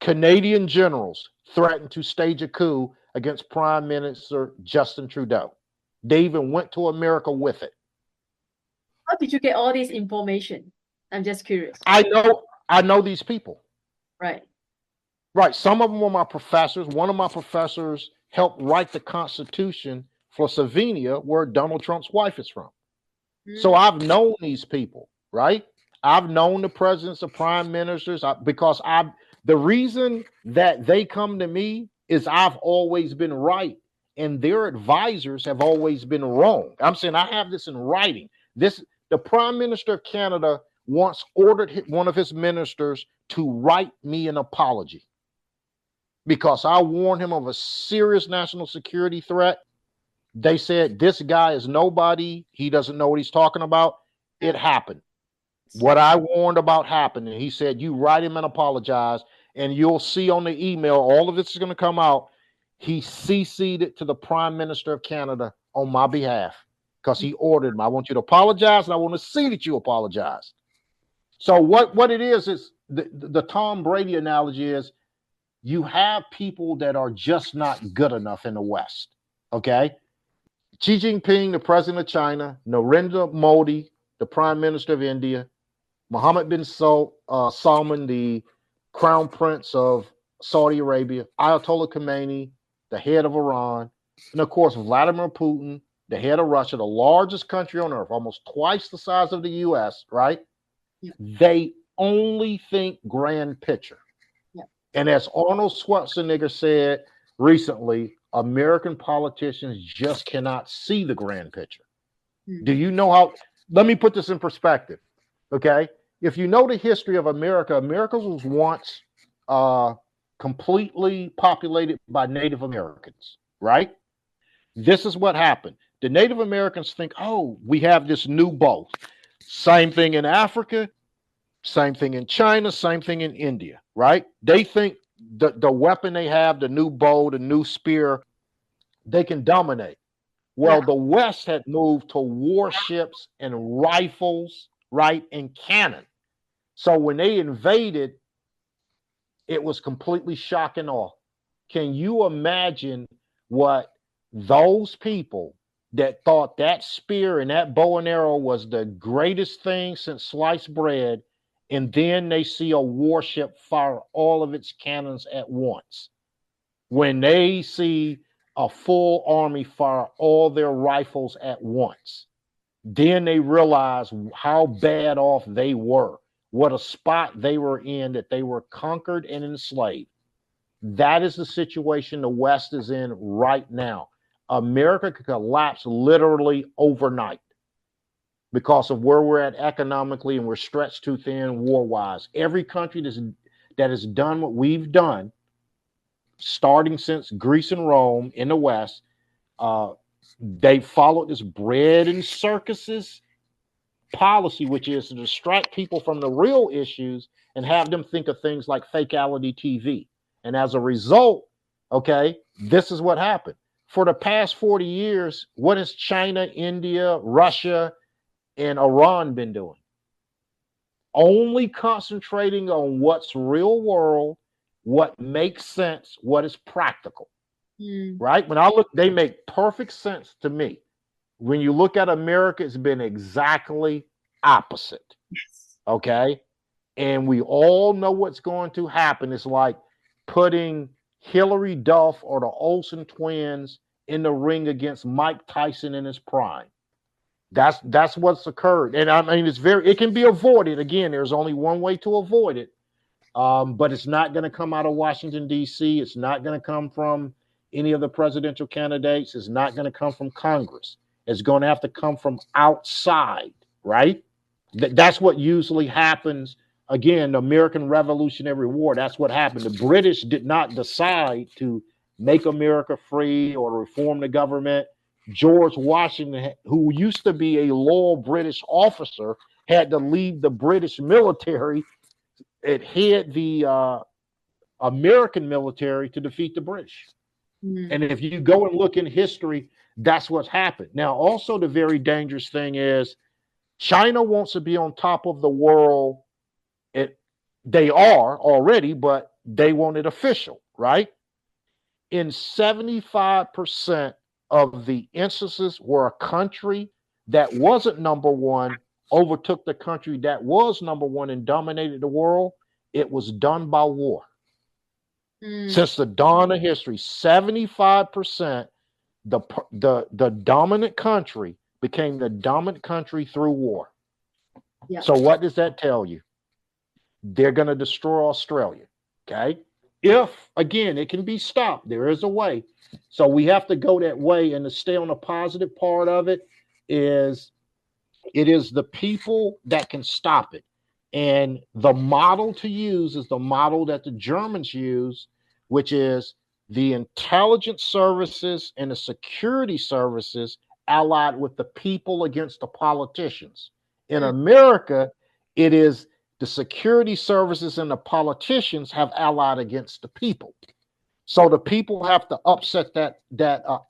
Canadian generals threatened to stage a coup against Prime Minister Justin Trudeau. They even went to America with it. How did you get all this information? I'm just curious. I know these people. Right. Right. Some of them were my professors. One of my professors helped write the Constitution for Slovenia, where Donald Trump's wife is from. So I've known these people, right? I've known the presidents, the prime ministers, because the reason that they come to me is I've always been right, and their advisors have always been wrong. I'm saying I have this in writing. The Prime Minister of Canada once ordered one of his ministers to write me an apology because I warned him of a serious national security threat. They said, this guy is nobody. He doesn't know what he's talking about. It happened. What I warned about happened. And he said, you write him and apologize. And you'll see on the email, all of this is going to come out. He CC'd it to the Prime Minister of Canada on my behalf because he ordered him. I want you to apologize, and I want to see that you apologize. So what it is the Tom Brady analogy is you have people that are just not good enough in the West, okay? Xi Jinping, the president of China, Narendra Modi, the prime minister of India, Mohammed bin Salman, the crown prince of Saudi Arabia, Ayatollah Khomeini, the head of Iran, and of course, Vladimir Putin, the head of Russia, the largest country on earth, almost twice the size of the U.S., right? Yeah. They only think grand picture. Yeah. And as Arnold Schwarzenegger said recently, American politicians just cannot see the grand picture. Do you know how? Let me put this in perspective, okay? If you know the history of America, America was once completely populated by Native Americans, right? This is what happened. The Native Americans think, oh, we have this new bow. Same thing in Africa, same thing in China, same thing in India, right? They think the weapon they have, the new bow, the new spear, they can dominate. Well, the West had moved to warships and rifles, right, and cannon. So when they invaded, it was completely shock and awe. Can you imagine what those people that thought that spear and that bow and arrow was the greatest thing since sliced bread, and then they see a warship fire all of its cannons at once? When they see a full army fire all their rifles at once, then they realize how bad off they were, what a spot they were in, that they were conquered and enslaved. That is the situation the West is in right now. America could collapse literally overnight because of where we're at economically, and we're stretched too thin war-wise. Every country that has done what we've done, starting since Greece and Rome in the West, they followed this bread and circuses policy, which is to distract people from the real issues and have them think of things like fakeality TV. And as a result, okay, this is what happened. For the past 40 years, what has China, India, Russia, and Iran been doing? Only concentrating on what's real world, what makes sense, what is practical, right? When I look, they make perfect sense to me. When you look at America, it's been exactly opposite, okay? And we all know what's going to happen. It's like putting Hillary Duff or the Olsen twins in the ring against Mike Tyson in his prime. That's what's occurred. And I mean, it can be avoided. Again, there's only one way to avoid it. But it's not going to come out of Washington, D.C. It's not going to come from any of the presidential candidates. It's not going to come from Congress. It's going to have to come from outside, right? That's what usually happens. Again, the American Revolutionary War, that's what happened. The British did not decide to make America free or to reform the government. George Washington, who used to be a loyal British officer, had to leave the British military and head the American military to defeat the British. And if you go and look in history, that's what's happened. Now, also, the very dangerous thing is China wants to be on top of the world. They are already, but they want it official, right? In 75% of the instances where a country that wasn't number one overtook the country that was number one and dominated the world, it was done by war. Since the dawn of history, 75%, the dominant country became the dominant country through war. Yeah. So what does that tell you? They're going to destroy Australia. Okay. If, again, it can be stopped, there is a way. So we have to go that way. And to stay on the positive part of it is the people that can stop it. And the model to use is the model that the Germans use, which is the intelligence services and the security services allied with the people against the politicians. In America, it is the security services and the politicians have allied against the people. So the people have to upset that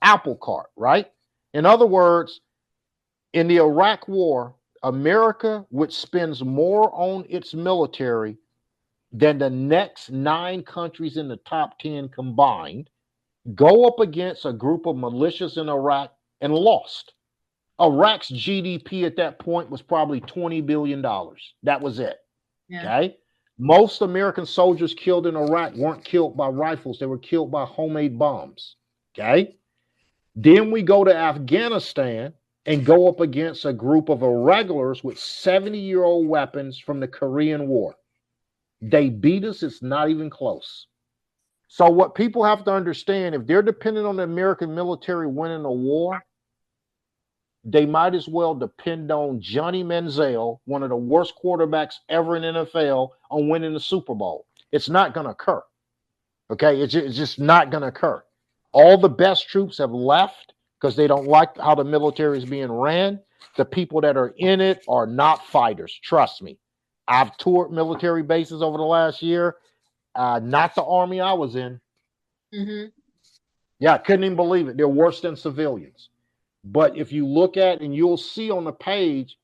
apple cart, right? In other words, in the Iraq War, America, which spends more on its military than the next 9 countries in the top 10 combined, go up against a group of militias in Iraq and lost. Iraq's GDP at that point was probably $20 billion. That was it. Yeah. Okay. Most American soldiers killed in Iraq weren't killed by rifles. They were killed by homemade bombs. Okay. Then we go to Afghanistan and go up against a group of irregulars with 70-year-old weapons from the Korean War. They beat us. It's not even close. So what people have to understand, if they're dependent on the American military winning a war, they might as well depend on Johnny Manziel, one of the worst quarterbacks ever in NFL, on winning the Super Bowl. It's not going to occur. Okay, it's just not going to occur. All the best troops have left because they don't like how the military is being ran. The people that are in it are not fighters. Trust me. I've toured military bases over the last year. Not the army I was in. Yeah, I couldn't even believe it. They're worse than civilians. But if you look at, and you'll see on the page,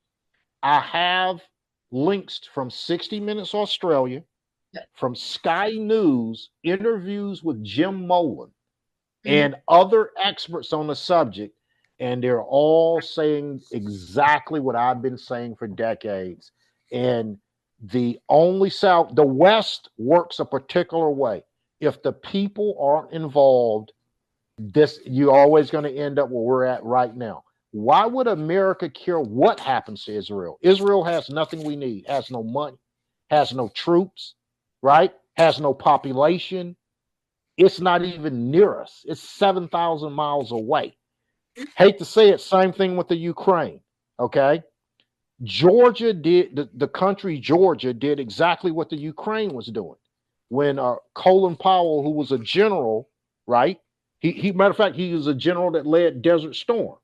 I have links from 60 Minutes Australia, from Sky News, interviews with Jim Molan, and other experts on the subject. And they're all saying exactly what I've been saying for decades. And the West works a particular way. If the people aren't involved, you're always going to end up where we're at right now. Why would America care what happens to Israel? Israel has nothing we need, has no money, has no troops, right? Has no population. It's not even near us. It's 7,000 miles away. Hate to say it, same thing with the Ukraine, okay? Georgia did, the country Georgia did exactly what the Ukraine was doing. When Colin Powell, who was a general, right? Matter of fact, he was a general that led Desert Storm.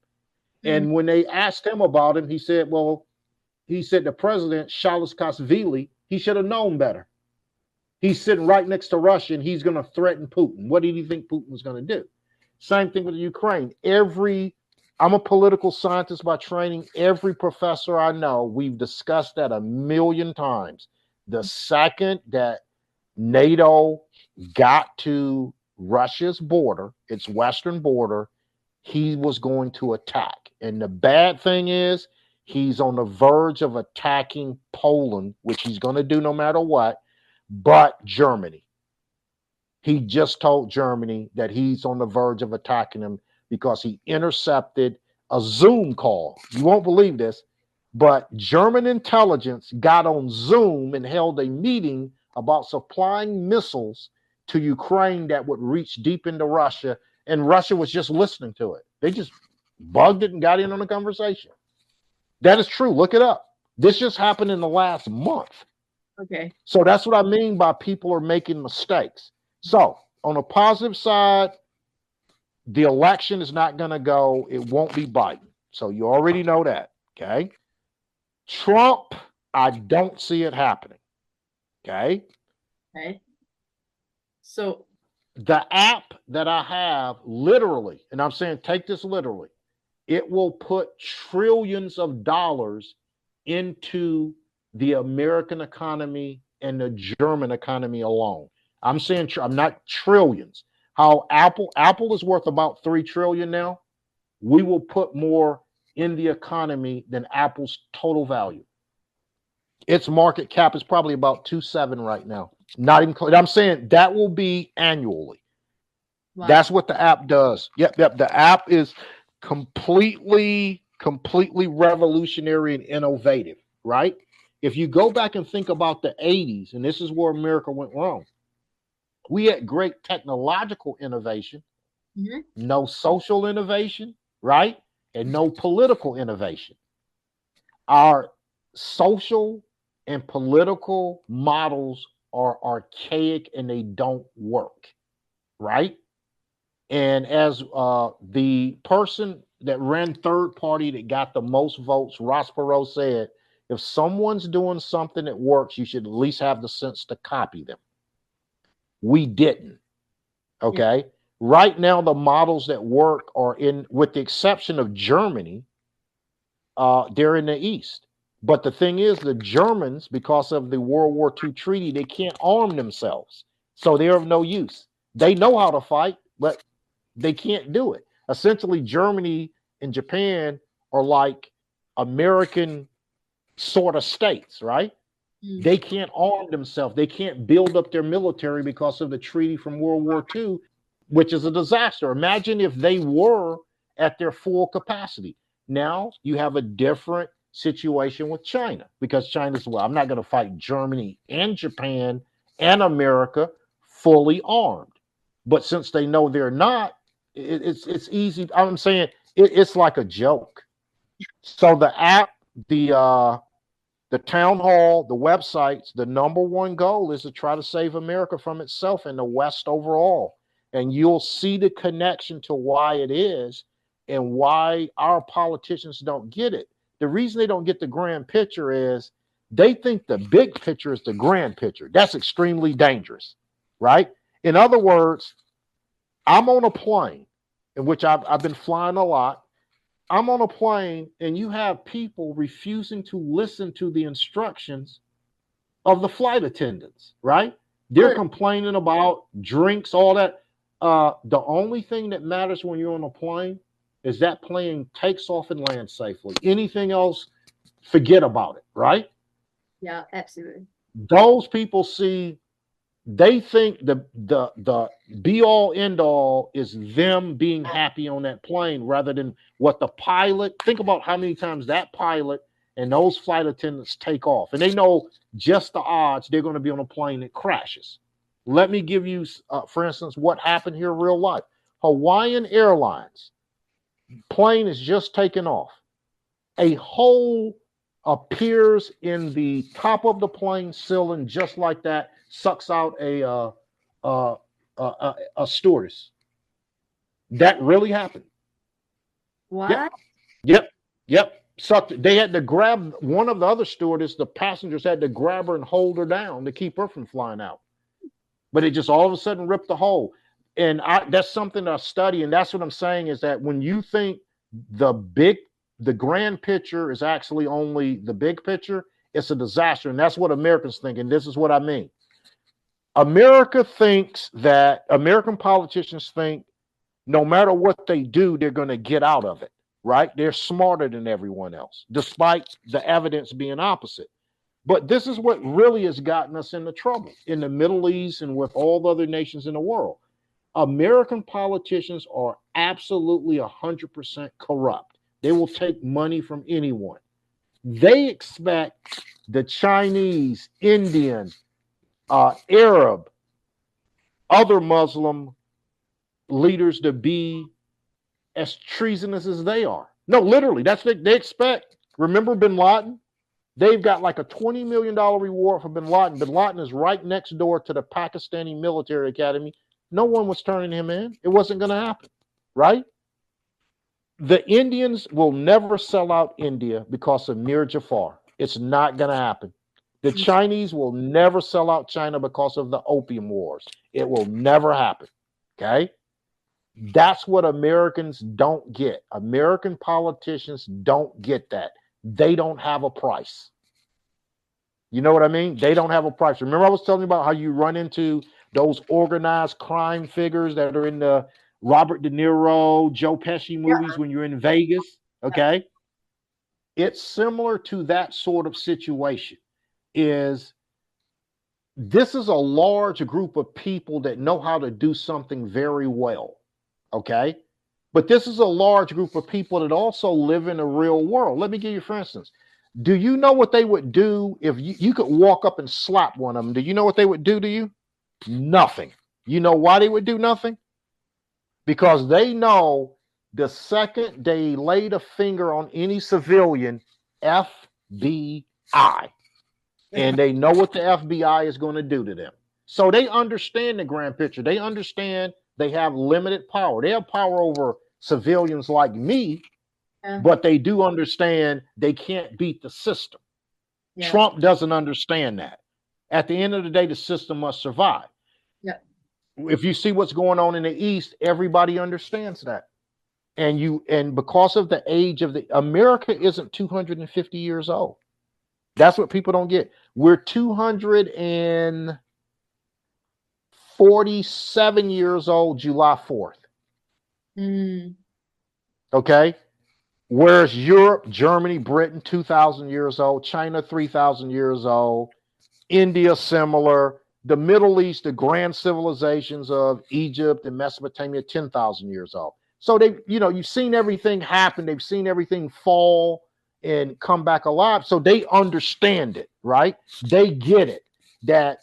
And when they asked him about him, he said the president, Saakashvili, he should have known better. He's sitting right next to Russia and he's going to threaten Putin. What did he think Putin was going to do? Same thing with Ukraine. I'm a political scientist by training. Every professor I know, we've discussed that a million times. The second that NATO got to Russia's border, its western border, he was going to attack. And the bad thing is, he's on the verge of attacking Poland, which he's going to do no matter what, but Germany. He just told Germany that he's on the verge of attacking them because he intercepted a Zoom call. You won't believe this, but German intelligence got on Zoom and held a meeting about supplying missiles to Ukraine that would reach deep into Russia, and Russia was just listening to it. They just bugged it and got in on the conversation. That is true. Look it up. This just happened in the last month. Okay. So that's what I mean by people are making mistakes. So on the positive side, The election is not going to go. It won't be Biden. So you already know that. Okay. Trump, I don't see it happening. Okay. Okay. So The app that I have, literally, and I'm saying take this literally, it will put trillions of dollars into the American economy and the German economy alone. I'm saying I'm not trillions. How Apple is worth about 3 trillion now. We will put more in the economy than Apple's total value. Its market cap is probably about 2.7 right now. Not even. I'm saying that will be annually. wow. That's what the app does. Yep. The app is completely revolutionary and innovative, right? If you go back and think about the 80s, and this is where America went wrong, we had great technological innovation, no social innovation, right? And no political innovation. Our social and political models are archaic and they don't work, right? And as the person that ran third party that got the most votes, Ross Perot, said, if someone's doing something that works, you should at least have the sense to copy them. We didn't. Okay. Yeah. Right now, the models that work are in, with the exception of Germany, they're in the East. But the thing is, the Germans, because of the World War II treaty, they can't arm themselves. So they're of no use. They know how to fight, but they can't do it. Essentially, Germany and Japan are like American sort of states, right? They can't arm themselves. They can't build up their military because of the treaty from World War II, which is a disaster. Imagine if they were at their full capacity. Now you have a different situation with China because China's, well, I'm not going to fight Germany and Japan and America fully armed. But since they know they're not, it's easy. I'm saying it's like a joke. So the app, the town hall, the websites, the number one goal is to try to save America from itself and the West overall. And you'll see the connection to why it is and why our politicians don't get it. The reason they don't get the grand picture is they think the big picture is the grand picture. That's extremely dangerous, right? In other words, I'm on a plane in which I've been flying a lot. I'm on a plane and you have people refusing to listen to the instructions of the flight attendants, right? They're complaining about drinks, all that. The only thing that matters when you're on a plane is that plane takes off and lands safely. Anything else, forget about it, right? Yeah, absolutely. Those people see, they think the be all end all is them being happy on that plane rather than what the pilot. Think about how many times that pilot and those flight attendants take off, and they know just the odds they're going to be on a plane that crashes. Let me give you, for instance, what happened here in real life. Hawaiian Airlines plane is just taken off. A hole appears in the top of the plane ceiling, just like that, sucks out a stewardess. That really happened. What? Yep. Sucked. They had to grab one of the other stewardess. The passengers had to grab her and hold her down to keep her from flying out. But it just all of a sudden ripped the hole. And that's something that I study. And that's what I'm saying is that when you think the grand picture is actually only the big picture, it's a disaster. And that's what Americans think. And this is what I mean. American politicians think no matter what they do, they're going to get out of it, right? They're smarter than everyone else, despite the evidence being opposite. But this is what really has gotten us into trouble in the Middle East and with all the other nations in the world. American politicians are absolutely 100% corrupt. They will take money from anyone. They expect the Chinese, Indian, Arab, other Muslim leaders to be as treasonous as they are. No, literally, that's what they expect. Remember bin Laden? They've got like a $20 million reward for bin Laden. Bin Laden is right next door to the Pakistani military academy. No one was turning him in. It wasn't going to happen. right? The Indians will never sell out India because of Mir Jafar. It's not going to happen. The Chinese will never sell out China because of the Opium Wars. It will never happen. Okay? That's what Americans don't get. American politicians don't get that. They don't have a price. You know what I mean? They don't have a price. Remember, I was telling you about how you run into those organized crime figures that are in the Robert De Niro, Joe Pesci Yeah. movies when you're in Vegas? Okay. It's similar to that sort of situation. Is this is a large group of people that know how to do something very well. Okay. But this is a large group of people that also live in the real world. Let me give you, for instance, do you know what they would do if you could walk up and slap one of them? Do you know what they would do to you? Nothing. You know why they would do nothing? Because they know the second they laid a finger on any civilian, FBI, and they know what the FBI is going to do to them. So they understand the grand picture. They understand they have limited power. They have power over civilians like me, Yeah. but they do understand they can't beat the system. Yeah. Trump doesn't understand that. At the end of the day, the system must survive. Yeah. If you see what's going on in the East, everybody understands that. And because of the age of the America isn't 250 years old. That's what people don't get. We're 247 years old July 4th. Mm. Okay? Whereas Europe, Germany, Britain, 2,000 years old, China, 3,000 years old, India, similar, the Middle East, the grand civilizations of Egypt and Mesopotamia, 10,000 years old. So you've seen everything happen. They've seen everything fall and come back alive. So they understand it, right? They get it that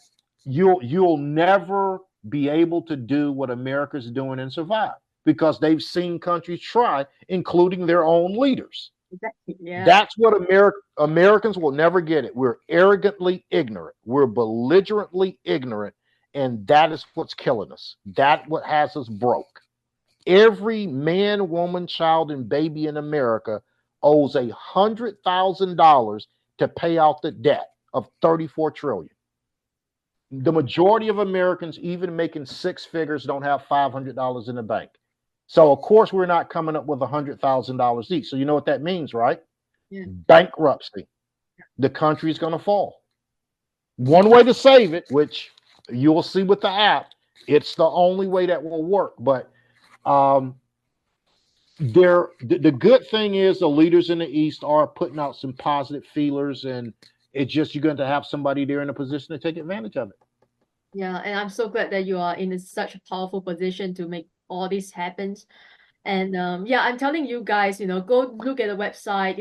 you'll never be able to do what America's doing and survive because they've seen countries try, including their own leaders. Exactly. Yeah. That's what Americans will never get it. We're arrogantly ignorant. We're belligerently ignorant. And that is what's killing us. That's what has us broke. Every man, woman, child, and baby in America owes $100,000 to pay out the debt of $34 trillion. The majority of Americans, even making six figures, don't have $500 in the bank. So, of course, we're not coming up with $100,000 each. So, you know what that means, right? Yeah. Bankruptcy. The country's going to fall. One way to save it, which you will see with the app, it's the only way that will work. But the good thing is the leaders in the East are putting out some positive feelers, and it's just you're going to have somebody there in a position to take advantage of it. Yeah, and I'm so glad that you are in such a powerful position to make all this happen. And yeah, I'm telling you guys, go look at the website.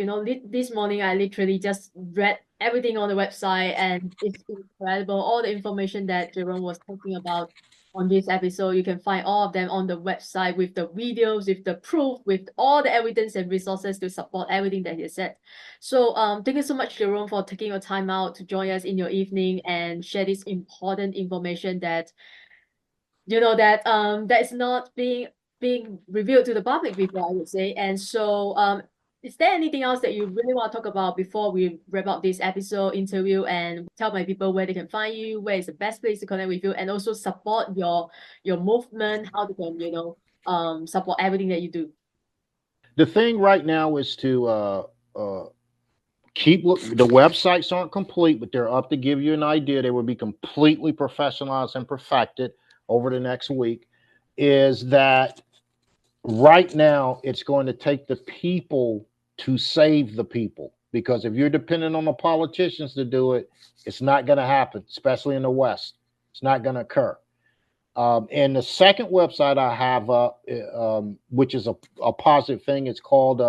This morning I literally just read everything on the website, and it's incredible. All the information that Jerome was talking about on this episode, you can find all of them on the website with the videos, with the proof, with all the evidence and resources to support everything that he said. So thank you so much, Jerome, for taking your time out to join us in your evening and share this important information that that is not being revealed to the public before, I would say. And so is there anything else that you really want to talk about before we wrap up this episode interview and tell my people where they can find you, where is the best place to connect with you, and also support your movement, how they can support everything that you do? The thing right now is to the websites aren't complete, but they're up to give you an idea. They will be completely professionalized and perfected over the next week. Is that right now it's going to take the people to save the people, because if you're dependent on the politicians to do it, it's not going to happen, especially in the West. It's not going to occur. And the second website I have up, which is a positive thing, it's called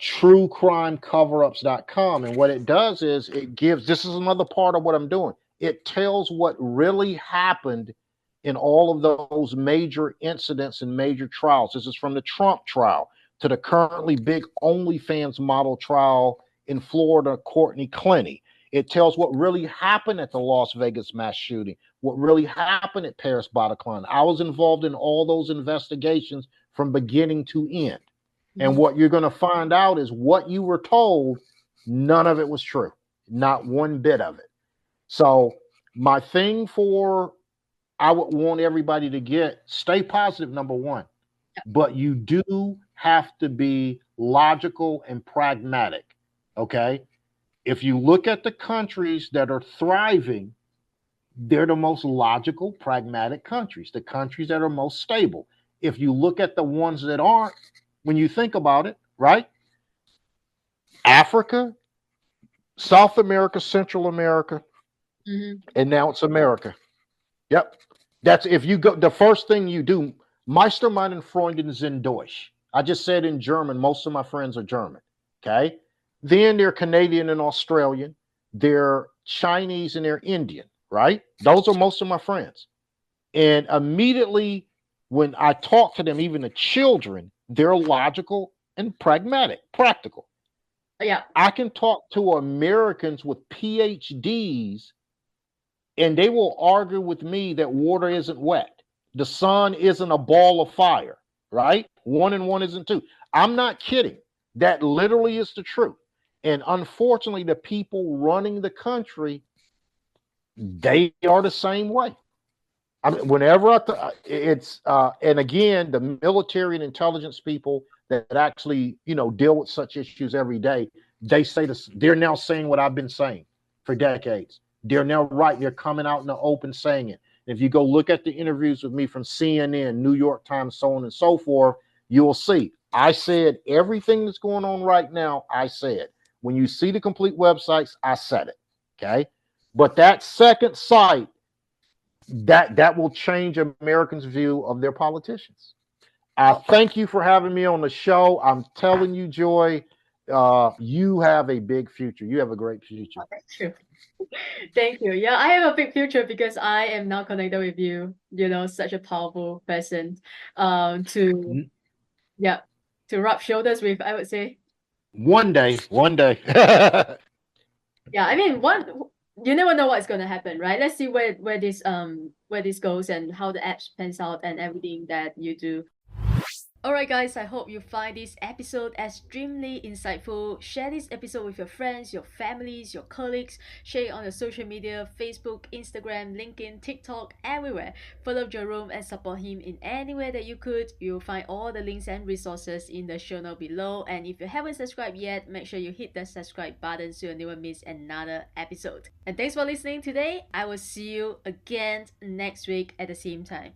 truecrimecoverups.com. And what it does is this is another part of what I'm doing. It tells what really happened in all of those major incidents and major trials. This is from the Trump trial to the currently big OnlyFans model trial in Florida, Courtney Clenny. It tells what really happened at the Las Vegas mass shooting, what really happened at Paris Bataclan. I was involved in all those investigations from beginning to end. And Mhm. what you're going to find out is what you were told, none of it was true, not one bit of it. So, my thing for I would want everybody to get stay positive, number one, but you do have to be logical and pragmatic. Okay. If you look at the countries that are thriving, they're the most logical, pragmatic countries, the countries that are most stable. If you look at the ones that aren't, when you think about it, right? Africa, South America, Central America, Mhm. and now it's America. Yep. That's if you go, the first thing you do, Meister meinen Freunden sind Deutsch. I just said in German, most of my friends are German. Okay. Then they're Canadian and Australian. They're Chinese and they're Indian, right? Those are most of my friends. And immediately when I talk to them, even the children, they're logical and pragmatic, practical. Yeah. I can talk to Americans with PhDs and they will argue with me that water isn't wet. The sun isn't a ball of fire, right? One and one isn't two. I'm not kidding. That literally is the truth. And unfortunately, the people running the country, they are the same way. I mean, whenever it's and again, the military and intelligence people that actually deal with such issues every day, they say this. They're now saying what I've been saying for decades. They're now right. They're coming out in the open saying it. If you go look at the interviews with me from CNN, New York Times, so on and so forth, you'll see. I said everything that's going on right now. I said when you see the complete websites, I said it. Okay, but that second site that will change Americans' view of their politicians. I thank you for having me on the show. I'm telling you, Joy, you have a big future. You have a great future. Oh, that's true. Thank you. Yeah, I have a big future because I am now connected with you, such a powerful person, to, yeah, to rub shoulders with, I would say. One day, one day. Yeah, I mean, you never know what's gonna happen, right? Let's see where this goes and how the app pans out and everything that you do. Alright guys, I hope you find this episode extremely insightful. Share this episode with your friends, your families, your colleagues. Share it on your social media, Facebook, Instagram, LinkedIn, TikTok, everywhere. Follow Jerome and support him in any way that you could. You'll find all the links and resources in the show note below. And if you haven't subscribed yet, make sure you hit the subscribe button so you never miss another episode. And thanks for listening today. I will see you again next week at the same time.